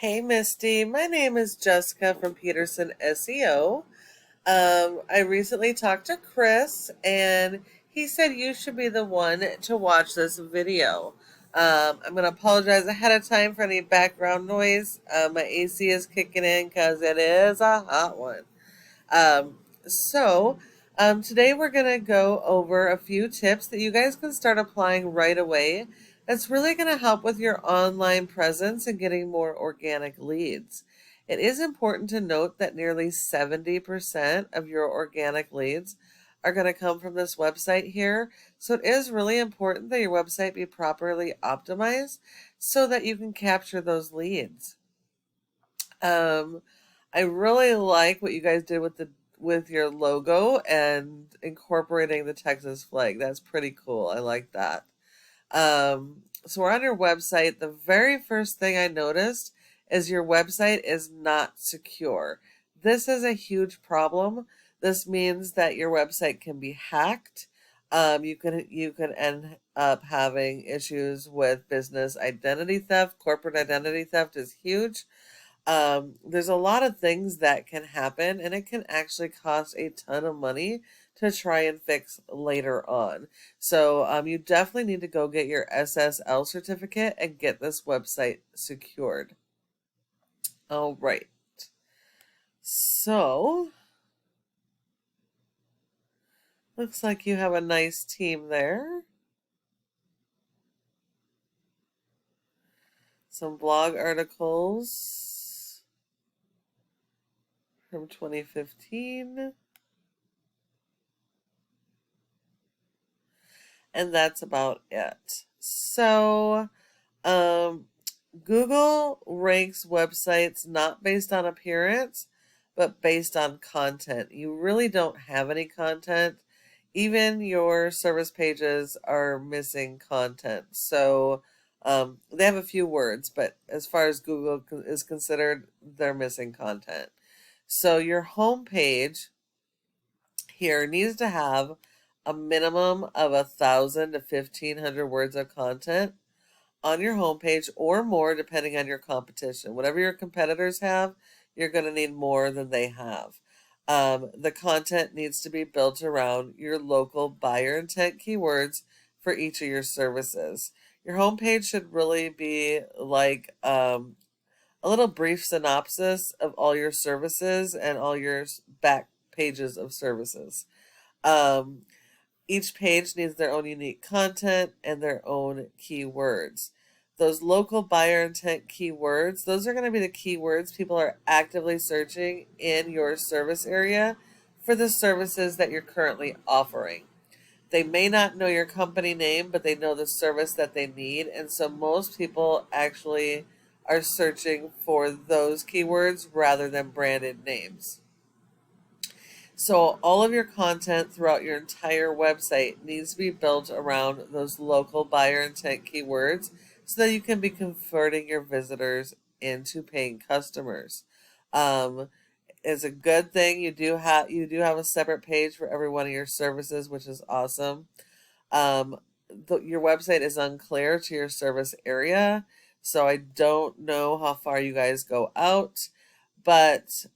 Hey Misty, my name is Jessica from Peterson SEO. I recently talked to Chris and he said you should be the one to watch this video. I'm going to apologize ahead of time for any background noise. My AC is kicking in because it is a hot one. Um, Today we're going to go over a few tips that you guys can start applying right away. That's really going to help with your online presence and getting more organic leads. It is important to note that nearly 70% of your organic leads are going to come from this website here. So it is really important that your website be properly optimized so that you can capture those leads. Um, I really like what you guys did with your logo and incorporating the Texas flag. That's pretty cool. I like that. So we're on your website. The very first thing I noticed is your website is not secure. This is a huge problem. This means that your website can be hacked. You can end up having issues with business identity theft. Corporate identity theft is huge. There's a lot of things that can happen, and it can actually cost a ton of money to try and fix later on. So you definitely need to go get your SSL certificate and get this website secured. All right. So looks like you have a nice team there. Some blog articles from 2015. And that's about it. Um, Google ranks websites not based on appearance, but based on content. You really don't have any content. Even your service pages are missing content. They have a few words, but as far as Google is considered, they're missing content. So your home page here needs to have a minimum of 1,000 to 1,500 words of content on your homepage or more, depending on your competition. Whatever your competitors have, you're going to need more than they have. The content needs to be built around your local buyer intent keywords for each of your services. Your homepage should really be like a little brief synopsis of all your services and all your back pages of services. Um, each page needs their own unique content and their own keywords. Those local buyer intent keywords, those are going to be the keywords people are actively searching in your service area for the services that you're currently offering. They may not know your company name, but they know the service that they need. And so most people actually are searching for those keywords rather than branded names. So all of your content throughout your entire website needs to be built around those local buyer intent keywords so that you can be converting your visitors into paying customers. Um, it's a good thing you do have a separate page for every one of your services, which is awesome. Um, your website is unclear to your service area, so I don't know how far you guys go out. But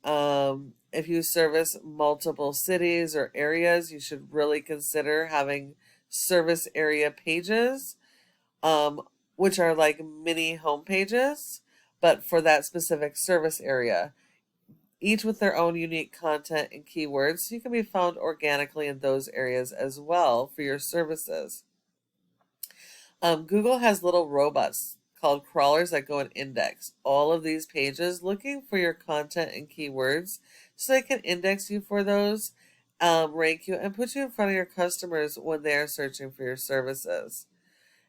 if you service multiple cities or areas, you should really consider having service area pages, um, which are like mini home pages, but for that specific service area, each with their own unique content and keywords. So you can be found organically in those areas as well for your services. Google has little robots called crawlers that go and index all of these pages looking for your content and keywords so they can index you for those, rank you, and put you in front of your customers when they are searching for your services.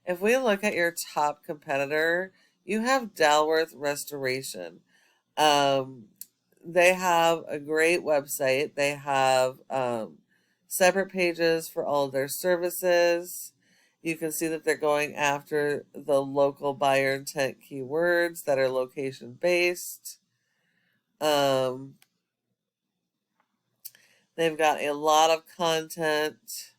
If we look at your top competitor, you have Dalworth Restoration. Um, they have a great website. They have separate pages for all of their services. You can see that they're going after the local buyer intent keywords that are location based. Um, they've got a lot of content.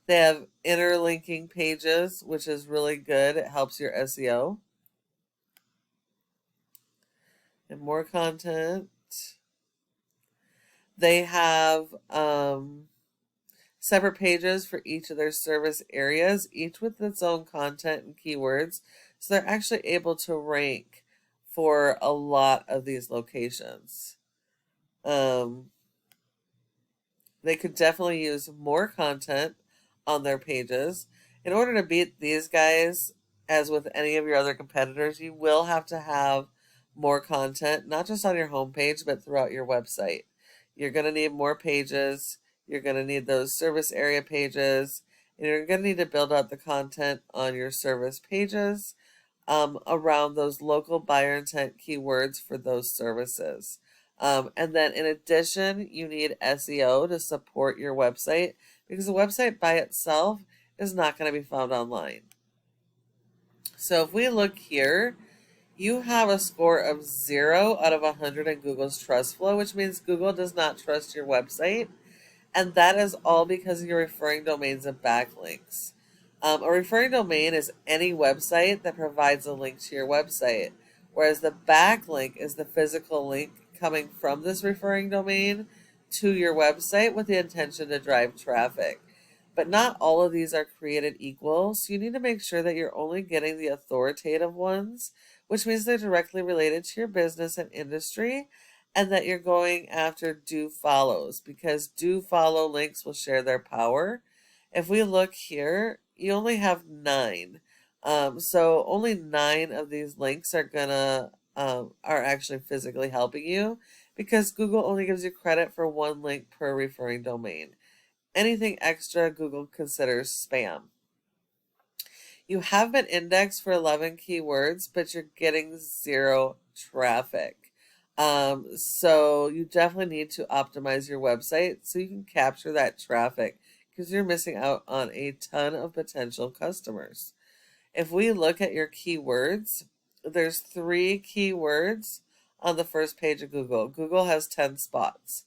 They have interlinking pages, which is really good. It helps your SEO. And more content. They have separate pages for each of their service areas, each with its own content and keywords. So they're actually able to rank for a lot of these locations. They could definitely use more content on their pages. In order to beat these guys, as with any of your other competitors, you will have to have more content, not just on your homepage, but throughout your website. You're going to need more pages. You're going to need those service area pages. And you're going to need to build out the content on your service pages around those local buyer intent keywords for those services. And then in addition, you need SEO to support your website because the website by itself is not going to be found online. So if we look here, you have a score of 0 out of 100 in Google's trust flow, which means Google does not trust your website. And that is all because of your referring domains and backlinks. A referring domain is any website that provides a link to your website, whereas the backlink is the physical link coming from this referring domain to your website with the intention to drive traffic. But not all of these are created equal, so you need to make sure that you're only getting the authoritative ones, which means they're directly related to your business and industry, and that you're going after do follows, because do follow links will share their power. If we look here, you only have 9. So only 9 of these links are actually physically helping you, because Google only gives you credit for 1 link per referring domain. Anything extra, Google considers spam. You have been indexed for 11 keywords, but you're getting 0 traffic. So you definitely need to optimize your website so you can capture that traffic, because you're missing out on a ton of potential customers. If we look at your keywords, there's 3 keywords on the first page of Google. Google has 10 spots.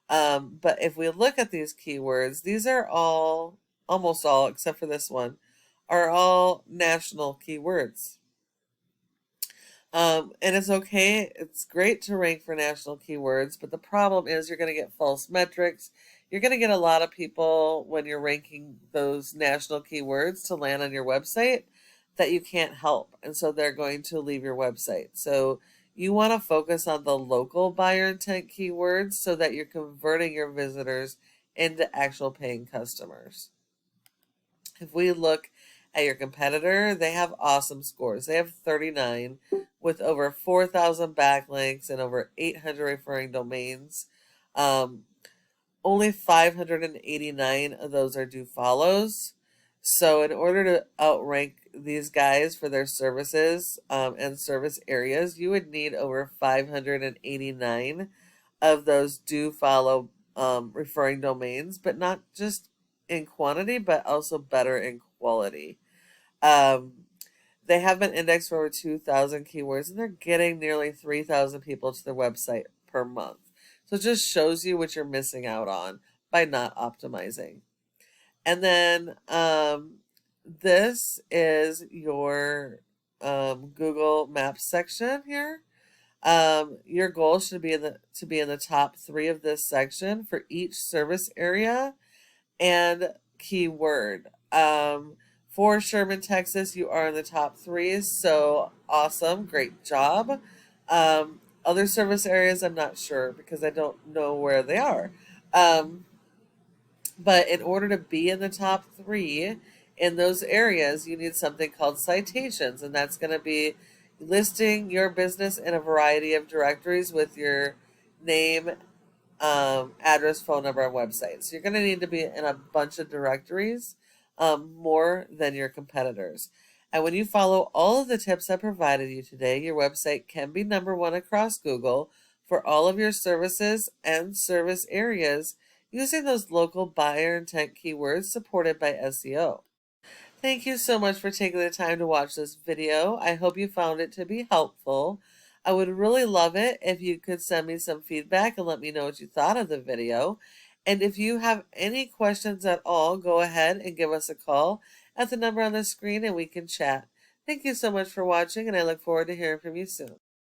But if we look at these keywords, these are all, almost all, except for this one, are all national keywords. And it's okay. It's great to rank for national keywords, but the problem is you're going to get false metrics. You're going to get a lot of people when you're ranking those national keywords to land on your website that you can't help. And so they're going to leave your website. So you want to focus on the local buyer intent keywords so that you're converting your visitors into actual paying customers. If we look at your competitor, they have awesome scores. They have 39 with over 4,000 backlinks and over 800 referring domains. Only 589 of those are do follows. So in order to outrank these guys for their services and service areas, you would need over 589 of those do follow referring domains, but not just in quantity, but also better in quality. They have been indexed for over 2,000 keywords, and they're getting nearly 3,000 people to their website per month. So it just shows you what you're missing out on by not optimizing. And then this is your Google Maps section here. Your goal should be to be in the top 3 of this section for each service area and keyword. For Sherman, Texas, you are in the top 3, so awesome, great job. Other service areas, I'm not sure because I don't know where they are. But in order to be in the top 3 in those areas, you need something called citations, and that's going to be listing your business in a variety of directories with your name, address, phone number, and website. So you're going to need to be in a bunch of directories, more than your competitors. And when you follow all of the tips I provided you today, your website can be #1 across Google for all of your services and service areas using those local buyer intent keywords supported by SEO. Thank you so much for taking the time to watch this video. I hope you found it to be helpful. I would really love it if you could send me some feedback and let me know what you thought of the video. And if you have any questions at all, go ahead and give us a call at the number on the screen and we can chat. Thank you so much for watching, and I look forward to hearing from you soon.